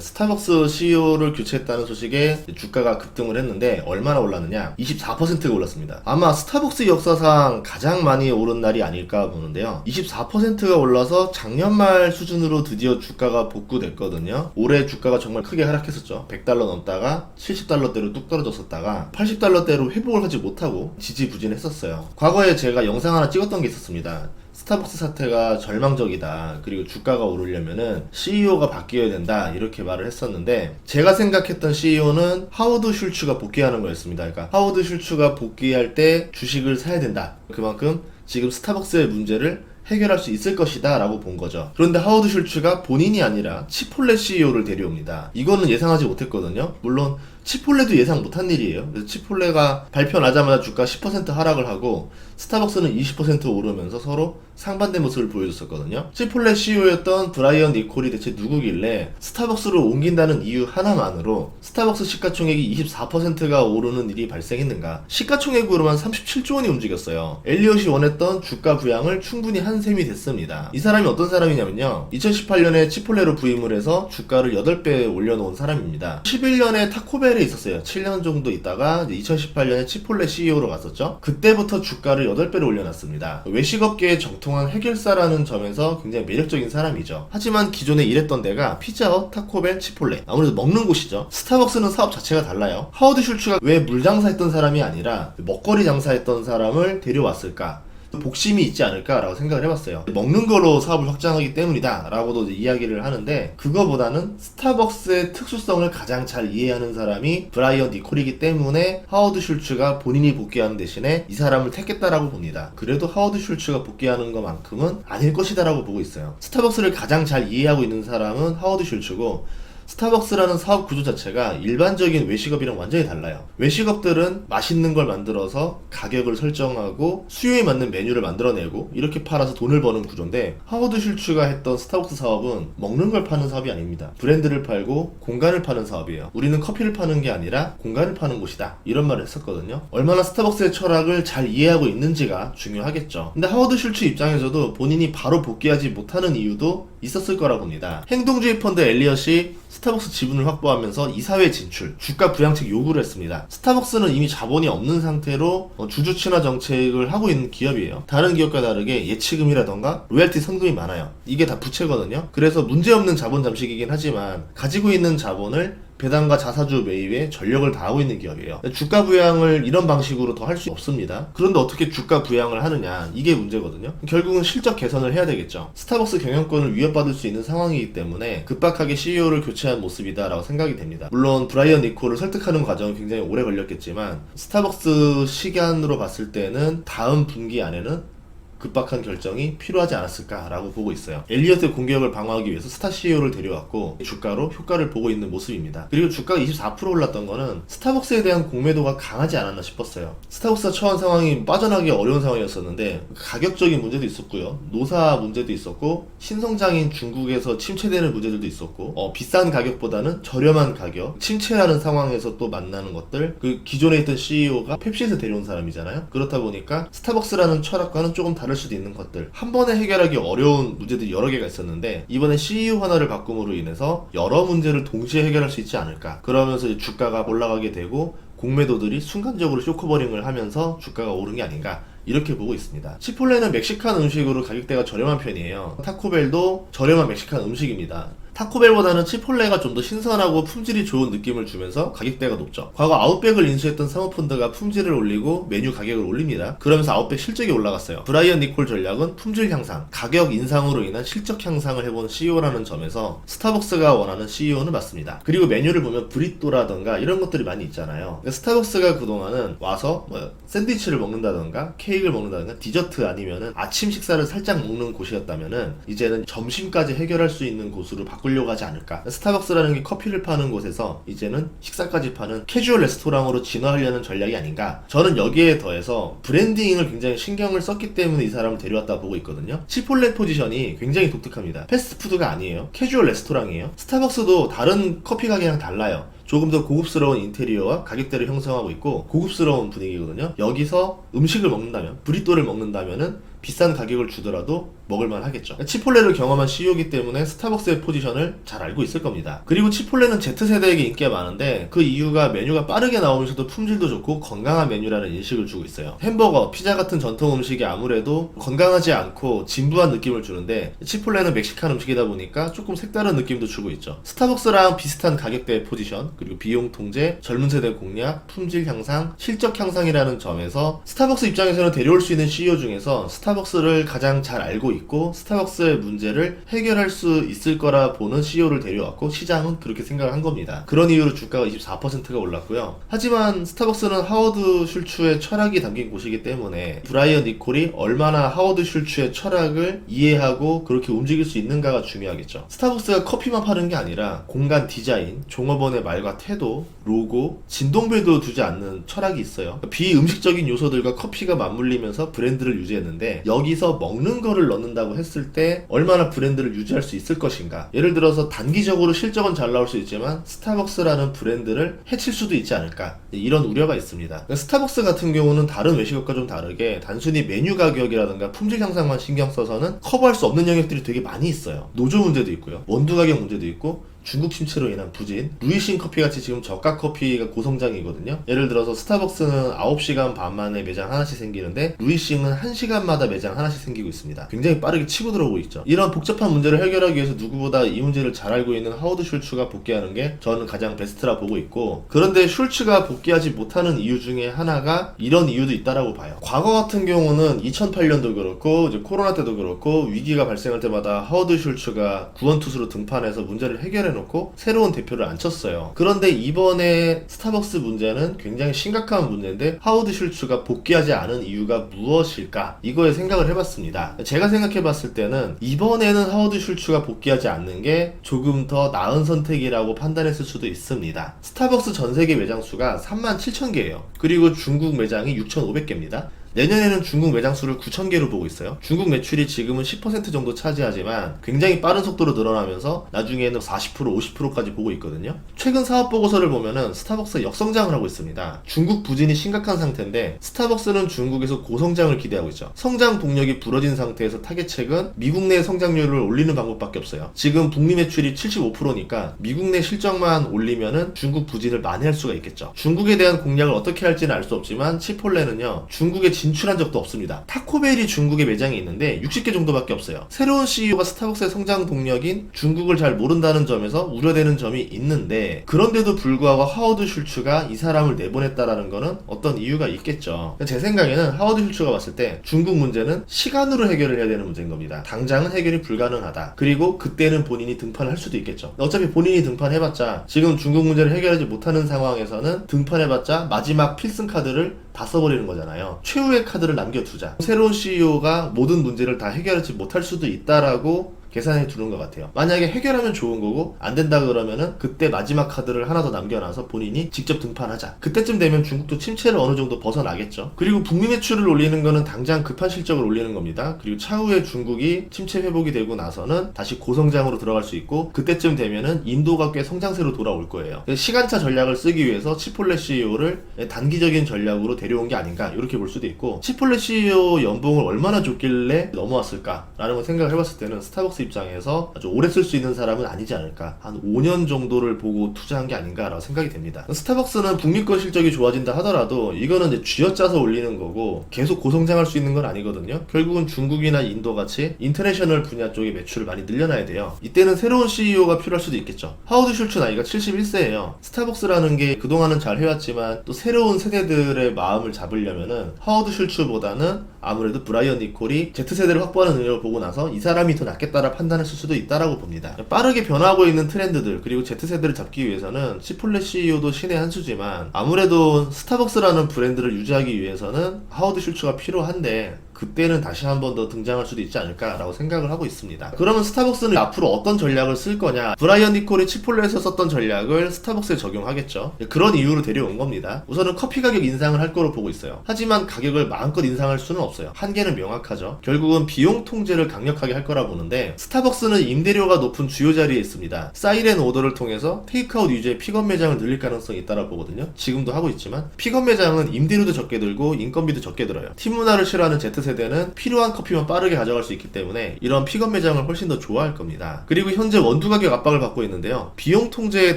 스타벅스 CEO를 교체했다는 소식에 주가가 급등을 했는데 얼마나 올랐느냐? 24%가 올랐습니다. 아마 스타벅스 역사상 가장 많이 오른 날이 아닐까 보는데요. 24%가 올라서 작년 말 수준으로 드디어 주가가 복구됐거든요. 올해 주가가 정말 크게 하락했었죠. 100달러 넘다가 70달러대로 뚝 떨어졌었다가 80달러대로 회복을 하지 못하고 지지부진했었어요. 과거에 제가 영상 하나 찍었던 게 있었습니다. 스타벅스 사태가 절망적이다. 그리고 주가가 오르려면은 CEO가 바뀌어야 된다. 이렇게 말을 했었는데 제가 생각했던 CEO는 하워드 슐츠가 복귀하는 거였습니다. 그러니까 하워드 슐츠가 복귀할 때 주식을 사야 된다. 그만큼 지금 스타벅스의 문제를 해결할 수 있을 것이다 라고 본 거죠. 그런데 하워드 슐츠가 본인이 아니라 치폴레 CEO를 데려옵니다. 이거는 예상하지 못했거든요. 물론 치폴레도 예상 못한 일이에요. 그래서 치폴레가 발표 나자마자 주가 10% 하락을 하고 스타벅스는 20% 오르면서 서로 상반된 모습을 보여줬었거든요. 치폴레 CEO였던 브라이언 니콜이 대체 누구길래 스타벅스로 옮긴다는 이유 하나만으로 스타벅스 시가총액이 24%가 오르는 일이 발생했는가? 시가총액으로만 37조 원이 움직였어요. 엘리엇이 원했던 주가 부양을 충분히 한 셈이 됐습니다. 이 사람이 어떤 사람이냐면요. 2018년에 치폴레로 부임을 해서 주가를 8배 올려놓은 사람입니다. 11년에 타코벨에 있었어요. 7년 정도 있다가 2018년에 치폴레 CEO로 갔었죠. 그때부터 주가를 8배로 올려놨습니다. 외식업계의 정통한 해결사라는 점에서 굉장히 매력적인 사람이죠. 하지만 기존에 일했던 데가 피자헛, 타코벨, 치폴레. 아무래도 먹는 곳이죠. 스타벅스는 사업 자체가 달라요. 하워드 슐츠가 왜 물장사했던 사람이 아니라 먹거리 장사했던 사람을 데려왔을까? 복심이 있지 않을까라고 생각을 해봤어요. 먹는 거로 사업을 확장하기 때문이다 라고도 이야기를 하는데 그거보다는 스타벅스의 특수성을 가장 잘 이해하는 사람이 브라이언 니콜이기 때문에 하워드 슐츠가 본인이 복귀하는 대신에 이 사람을 택했다라고 봅니다. 그래도 하워드 슐츠가 복귀하는 것만큼은 아닐 것이다 라고 보고 있어요. 스타벅스를 가장 잘 이해하고 있는 사람은 하워드 슐츠고 스타벅스라는 사업 구조 자체가 일반적인 외식업이랑 완전히 달라요. 외식업들은 맛있는 걸 만들어서 가격을 설정하고 수요에 맞는 메뉴를 만들어내고 이렇게 팔아서 돈을 버는 구조인데 하워드 슐츠가 했던 스타벅스 사업은 먹는 걸 파는 사업이 아닙니다. 브랜드를 팔고 공간을 파는 사업이에요. 우리는 커피를 파는 게 아니라 공간을 파는 곳이다. 이런 말을 했었거든요. 얼마나 스타벅스의 철학을 잘 이해하고 있는지가 중요하겠죠. 근데 하워드 슐츠 입장에서도 본인이 바로 복귀하지 못하는 이유도 있었을 거라 봅니다. 행동주의 펀드 엘리엇이 스타벅스 지분을 확보하면서 이사회 진출, 주가 부양책 요구를 했습니다. 스타벅스는 이미 자본이 없는 상태로 주주 친화 정책을 하고 있는 기업이에요. 다른 기업과 다르게 예치금이라던가 로얄티 선금이 많아요. 이게 다 부채거든요. 그래서 문제없는 자본 잠식이긴 하지만 가지고 있는 자본을 배당과 자사주 매입에 전력을 다하고 있는 기업이에요. 주가 부양을 이런 방식으로 더 할 수 없습니다. 그런데 어떻게 주가 부양을 하느냐, 이게 문제거든요. 결국은 실적 개선을 해야 되겠죠. 스타벅스 경영권을 위협받을 수 있는 상황이기 때문에 급박하게 CEO를 교체한 모습이다 라고 생각이 됩니다. 물론 브라이언 니콜을 설득하는 과정은 굉장히 오래 걸렸겠지만 스타벅스 시간으로 봤을 때는 다음 분기 안에는 급박한 결정이 필요하지 않았을까라고 보고 있어요. 엘리엇의 공격을 방어하기 위해서 스타 CEO를 데려왔고 주가로 효과를 보고 있는 모습입니다. 그리고 주가가 24% 올랐던 거는 스타벅스에 대한 공매도가 강하지 않았나 싶었어요. 스타벅스가 처한 상황이 빠져나가기 어려운 상황이었었는데 가격적인 문제도 있었고요. 노사 문제도 있었고 신성장인 중국에서 침체되는 문제들도 있었고 비싼 가격보다는 저렴한 가격, 침체하는 상황에서 또 만나는 것들, 그 기존에 있던 CEO가 펩시에서 데려온 사람이잖아요. 그렇다 보니까 스타벅스라는 철학과는 조금 다를 수도 있는 것들, 한 번에 해결하기 어려운 문제들이 여러 개가 있었는데 이번에 CEO 하나를 바꿈으로 인해서 여러 문제를 동시에 해결할 수 있지 않을까. 그러면서 주가가 올라가게 되고 공매도들이 순간적으로 쇼커버링을 하면서 주가가 오른 게 아닌가, 이렇게 보고 있습니다. 치폴레는 멕시칸 음식으로 가격대가 저렴한 편이에요. 타코벨도 저렴한 멕시칸 음식입니다. 타코벨보다는 치폴레가 좀 더 신선하고 품질이 좋은 느낌을 주면서 가격대가 높죠. 과거 아웃백을 인수했던 사모펀드가 품질을 올리고 메뉴 가격을 올립니다. 그러면서 아웃백 실적이 올라갔어요. 브라이언 니콜 전략은 품질 향상, 가격 인상으로 인한 실적 향상을 해본 CEO라는 점에서 스타벅스가 원하는 CEO는 맞습니다. 그리고 메뉴를 보면 브리또라던가 이런 것들이 많이 있잖아요. 스타벅스가 그동안은 와서 샌드위치를 먹는다던가 케이크를 먹는다던가 디저트 아니면은 아침 식사를 살짝 먹는 곳이었다면은 이제는 점심까지 해결할 수 있는 곳으로 바꾸려고 하지 않을까. 스타벅스라는 게 커피를 파는 곳에서 이제는 식사까지 파는 캐주얼 레스토랑으로 진화하려는 전략이 아닌가. 저는 여기에 더해서 브랜딩을 굉장히 신경을 썼기 때문에 이 사람을 데려왔다 보고 있거든요. 치폴레 포지션이 굉장히 독특합니다. 패스트푸드가 아니에요. 캐주얼 레스토랑이에요. 스타벅스도 다른 커피 가게랑 달라요. 조금 더 고급스러운 인테리어와 가격대를 형성하고 있고 고급스러운 분위기거든요. 여기서 음식을 먹는다면, 브리또를 먹는다면은 비싼 가격을 주더라도 먹을만 하겠죠. 치폴레를 경험한 CEO이기 때문에 스타벅스의 포지션을 잘 알고 있을 겁니다. 그리고 치폴레는 Z세대에게 인기가 많은데 그 이유가 메뉴가 빠르게 나오면서도 품질도 좋고 건강한 메뉴라는 인식을 주고 있어요. 햄버거, 피자 같은 전통 음식이 아무래도 건강하지 않고 진부한 느낌을 주는데 치폴레는 멕시칸 음식이다 보니까 조금 색다른 느낌도 주고 있죠. 스타벅스랑 비슷한 가격대의 포지션, 그리고 비용 통제, 젊은 세대 공략, 품질 향상, 실적 향상이라는 점에서 스타벅스 입장에서는 데려올 수 있는 CEO 중에서 스타벅스를 가장 잘 알고 있고 스타벅스의 문제를 해결할 수 있을 거라 보는 CEO를 데려왔고 시장은 그렇게 생각을 한 겁니다. 그런 이유로 주가가 24%가 올랐고요. 하지만 스타벅스는 하워드 슐츠의 철학이 담긴 곳이기 때문에 브라이언 니콜이 얼마나 하워드 슐츠의 철학을 이해하고 그렇게 움직일 수 있는가가 중요하겠죠. 스타벅스가 커피만 파는 게 아니라 공간 디자인, 종업원의 말과 태도, 로고, 진동배도 두지 않는 철학이 있어요. 비음식적인 요소들과 커피가 맞물리면서 브랜드를 유지했는데 여기서 먹는 거를 넣는다고 했을 때 얼마나 브랜드를 유지할 수 있을 것인가. 예를 들어서 단기적으로 실적은 잘 나올 수 있지만 스타벅스라는 브랜드를 해칠 수도 있지 않을까, 이런 우려가 있습니다. 스타벅스 같은 경우는 다른 외식업과 좀 다르게 단순히 메뉴 가격이라든가 품질 향상만 신경 써서는 커버할 수 없는 영역들이 되게 많이 있어요. 노조 문제도 있고요, 원두 가격 문제도 있고, 중국 침체로 인한 부진, 루이싱 커피같이 지금 저가 커피가 고성장이거든요. 예를 들어서 스타벅스는 9시간 반 만에 매장 하나씩 생기는데 루이싱은 1시간마다 매장 하나씩 생기고 있습니다. 굉장히 빠르게 치고 들어오고 있죠. 이런 복잡한 문제를 해결하기 위해서 누구보다 이 문제를 잘 알고 있는 하워드 슐츠가 복귀하는 게 저는 가장 베스트라 보고 있고, 그런데 슐츠가 복귀하지 못하는 이유 중에 하나가 이런 이유도 있다라고 봐요. 과거 같은 경우는 2008년도 그렇고 이제 코로나 때도 그렇고 위기가 발생할 때마다 하워드 슐츠가 구원투수로 등판해서 문제를 해결해 놓고 새로운 대표를 앉혔어요. 그런데 이번에 스타벅스 문제는 굉장히 심각한 문제인데 하워드 슐츠가 복귀하지 않은 이유가 무엇일까? 이거에 생각을 해봤습니다. 제가 생각해봤을 때는 이번에는 하워드 슐츠가 복귀하지 않는 게 조금 더 나은 선택이라고 판단했을 수도 있습니다. 스타벅스 전세계 매장 수가 37,000개예요. 그리고 중국 매장이 6,500개입니다. 내년에는 중국 매장 수를 9,000개로 보고 있어요. 중국 매출이 지금은 10% 정도 차지하지만 굉장히 빠른 속도로 늘어나면서 나중에는 40%, 50%까지 보고 있거든요. 최근 사업 보고서를 보면은 스타벅스가 역성장을 하고 있습니다. 중국 부진이 심각한 상태인데 스타벅스는 중국에서 고성장을 기대하고 있죠. 성장 동력이 부러진 상태에서 타겟책은 미국 내 성장률을 올리는 방법밖에 없어요. 지금 북미 매출이 75%니까 미국 내 실적만 올리면은 중국 부진을 만회할 수가 있겠죠. 중국에 대한 공략을 어떻게 할지는 알 수 없지만 치폴레는요, 중국에 진출한 적도 없습니다. 타코벨이 중국에 매장이 있는데 60개 정도밖에 없어요. 새로운 CEO가 스타벅스의 성장 동력인 중국을 잘 모른다는 점에서 우려되는 점이 있는데, 그런데도 불구하고 하워드 슐츠가 이 사람을 내보냈다라는 거는 어떤 이유가 있겠죠. 제 생각에는 하워드 슐츠가 봤을 때 중국 문제는 시간으로 해결을 해야 되는 문제인 겁니다. 당장은 해결이 불가능하다. 그리고 그때는 본인이 등판을 할 수도 있겠죠. 어차피 본인이 등판해봤자 지금 중국 문제를 해결하지 못하는 상황에서는 등판해봤자 마지막 필승 카드를 다 써버리는 거잖아요. 최후의 카드를 남겨두자. 새로운 CEO가 모든 문제를 다 해결하지 못할 수도 있다라고 계산해 두는 것 같아요. 만약에 해결하면 좋은 거고 안 된다 그러면은 그때 마지막 카드를 하나 더 남겨놔서 본인이 직접 등판하자. 그때쯤 되면 중국도 침체를 어느 정도 벗어나겠죠. 그리고 북미 매출을 올리는 거는 당장 급한 실적을 올리는 겁니다. 그리고 차후에 중국이 침체 회복이 되고 나서는 다시 고성장으로 들어갈 수 있고, 그때쯤 되면은 인도가 꽤 성장세로 돌아올 거예요. 시간차 전략을 쓰기 위해서 치폴레 CEO를 단기적인 전략으로 데려온 게 아닌가, 이렇게 볼 수도 있고, 치폴레 CEO 연봉을 얼마나 줬길래 넘어왔을까 라는 걸 생각을 해봤을 때는 스타벅스 입장에서 아주 오래 쓸 수 있는 사람은 아니지 않을까, 한 5년 정도를 보고 투자한 게 아닌가라고 생각이 됩니다. 스타벅스는 북미권 실적이 좋아진다 하더라도 이거는 이제 쥐어짜서 올리는 거고 계속 고성장할 수 있는 건 아니거든요. 결국은 중국이나 인도 같이 인터내셔널 분야 쪽의 매출을 많이 늘려놔야 돼요. 이때는 새로운 CEO가 필요할 수도 있겠죠. 하워드 슐츠 나이가 71세예요. 스타벅스라는 게 그동안은 잘 해왔지만 또 새로운 세대들의 마음을 잡으려면은 하워드 슐츠보다는 아무래도 브라이언 니콜이 Z세대를 확보하는 능력을 보고 나서 이 사람이 더 낫겠다라 판단했을 수도 있다라고 봅니다. 빠르게 변하고 있는 트렌드들, 그리고 Z세대를 잡기 위해서는 치폴레 CEO도 신의 한 수지만 아무래도 스타벅스라는 브랜드를 유지하기 위해서는 하워드 슐츠가 필요한데 그때는 다시 한 번 더 등장할 수도 있지 않을까라고 생각을 하고 있습니다. 그러면 스타벅스는 앞으로 어떤 전략을 쓸 거냐? 브라이언 니콜이 치폴레에서 썼던 전략을 스타벅스에 적용하겠죠. 그런 이유로 데려온 겁니다. 우선은 커피 가격 인상을 할 거로 보고 있어요. 하지만 가격을 마음껏 인상할 수는 없어요. 한계는 명확하죠. 결국은 비용 통제를 강력하게 할 거라 보는데, 스타벅스는 임대료가 높은 주요 자리에 있습니다. 사이렌 오더를 통해서 테이크아웃 위주의 픽업 매장을 늘릴 가능성이 있다고 보거든요. 지금도 하고 있지만 픽업 매장은 임대료도 적게 들고 인건비도 적게 들어요. 팀 문화를 싫어하는 Z세대 Z세대는 필요한 커피만 빠르게 가져갈 수 있기 때문에 이런 픽업 매장을 훨씬 더 좋아할 겁니다. 그리고 현재 원두 가격 압박을 받고 있는데요. 비용 통제의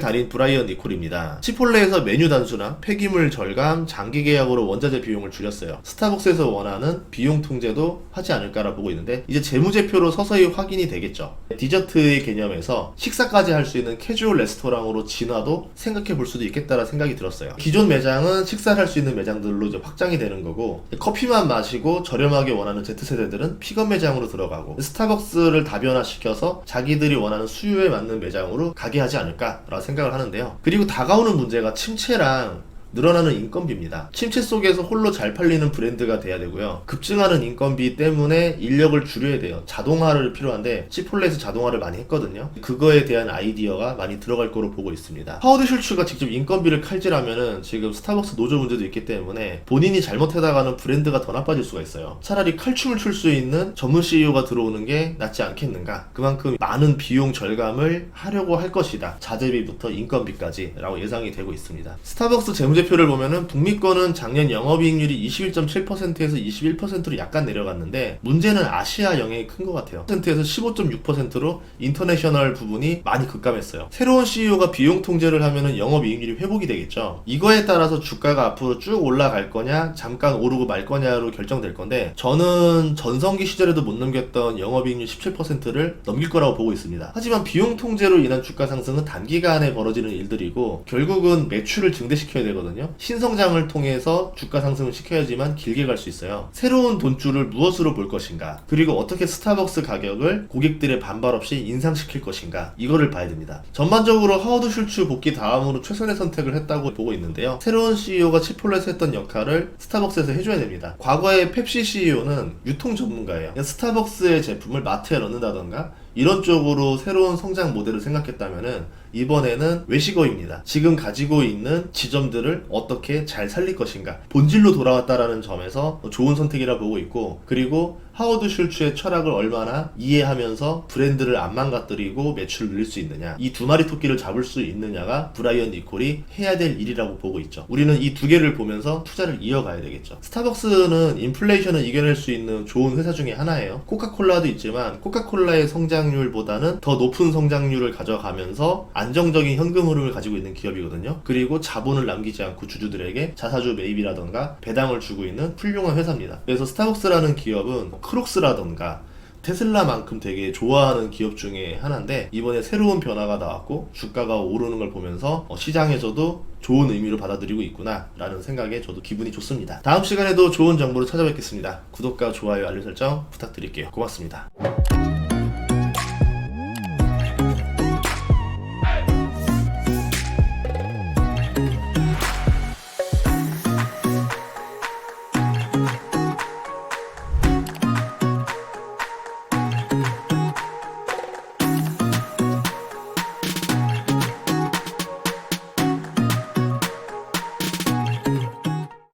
달인 브라이언 니콜입니다. 치폴레에서 메뉴 단순화, 폐기물 절감, 장기 계약으로 원자재 비용을 줄였어요. 스타벅스에서 원하는 비용 통제도 하지 않을까라 보고 있는데 이제 재무제표로 서서히 확인이 되겠죠. 디저트의 개념에서 식사까지 할 수 있는 캐주얼 레스토랑으로 진화도 생각해 볼 수도 있겠다라 생각이 들었어요. 기존 매장은 식사를 할 수 있는 매장들로 이제 확장이 되는 거고, 커피만 마시고 저렴하게 원하는 Z세대들은 픽업 매장으로 들어가고, 스타벅스를 다변화시켜서 자기들이 원하는 수요에 맞는 매장으로 가게 하지 않을까라고 생각을 하는데요. 그리고 다가오는 문제가 침체랑 늘어나는 인건비입니다. 침체 속에서 홀로 잘 팔리는 브랜드가 돼야 되고요. 급증하는 인건비 때문에 인력을 줄여야 돼요. 자동화를 필요한데 치폴레에서 자동화를 많이 했거든요. 그거에 대한 아이디어가 많이 들어갈 거로 보고 있습니다. 하워드 슐츠가 직접 인건비를 칼질하면은 지금 스타벅스 노조 문제도 있기 때문에 본인이 잘못하다가는 브랜드가 더 나빠질 수가 있어요. 차라리 칼춤을 출 수 있는 전문 CEO가 들어오는 게 낫지 않겠는가. 그만큼 많은 비용 절감을 하려고 할 것이다. 자재비부터 인건비까지 라고 예상이 되고 있습니다. 스타벅스 재무제표 표를 보면은 북미권은 작년 영업이익률이 21.7%에서 21%로 약간 내려갔는데 문제는 아시아 영향이 큰 것 같아요. 10%에서 15.6%로 인터내셔널 부분이 많이 급감했어요. 새로운 CEO가 비용 통제를 하면은 영업이익률이 회복이 되겠죠. 이거에 따라서 주가가 앞으로 쭉 올라갈 거냐 잠깐 오르고 말 거냐로 결정될 건데 저는 전성기 시절에도 못 넘겼던 영업이익률 17%를 넘길 거라고 보고 있습니다. 하지만 비용 통제로 인한 주가 상승은 단기간에 벌어지는 일들이고 결국은 매출을 증대시켜야 되거든요. 신성장을 통해서 주가 상승을 시켜야지만 길게 갈 수 있어요. 새로운 돈줄을 무엇으로 볼 것인가, 그리고 어떻게 스타벅스 가격을 고객들의 반발 없이 인상시킬 것인가, 이거를 봐야 됩니다. 전반적으로 하워드 슐츠 복귀 다음으로 최선의 선택을 했다고 보고 있는데요. 새로운 CEO가 치폴레에서 했던 역할을 스타벅스에서 해줘야 됩니다. 과거의 펩시 CEO는 유통 전문가예요. 스타벅스의 제품을 마트에 넣는다던가 이런 쪽으로 새로운 성장 모델을 생각했다면은 이번에는 외식어입니다. 지금 가지고 있는 지점들을 어떻게 잘 살릴 것인가, 본질로 돌아왔다라는 점에서 좋은 선택이라 보고 있고, 그리고 하워드 슐츠의 철학을 얼마나 이해하면서 브랜드를 안 망가뜨리고 매출을 늘릴 수 있느냐, 이 두 마리 토끼를 잡을 수 있느냐가 브라이언 니콜이 해야 될 일이라고 보고 있죠. 우리는 이 두 개를 보면서 투자를 이어가야 되겠죠. 스타벅스는 인플레이션을 이겨낼 수 있는 좋은 회사 중에 하나예요. 코카콜라도 있지만 코카콜라의 성장률보다는 더 높은 성장률을 가져가면서 안정적인 현금 흐름을 가지고 있는 기업이거든요. 그리고 자본을 남기지 않고 주주들에게 자사주 매입이라던가 배당을 주고 있는 훌륭한 회사입니다. 그래서 스타벅스라는 기업은 크록스라던가 테슬라만큼 되게 좋아하는 기업 중에 하나인데 이번에 새로운 변화가 나왔고 주가가 오르는 걸 보면서 시장에서도 좋은 의미로 받아들이고 있구나 라는 생각에 저도 기분이 좋습니다. 다음 시간에도 좋은 정보로 찾아뵙겠습니다. 구독과 좋아요, 알림 설정 부탁드릴게요. 고맙습니다.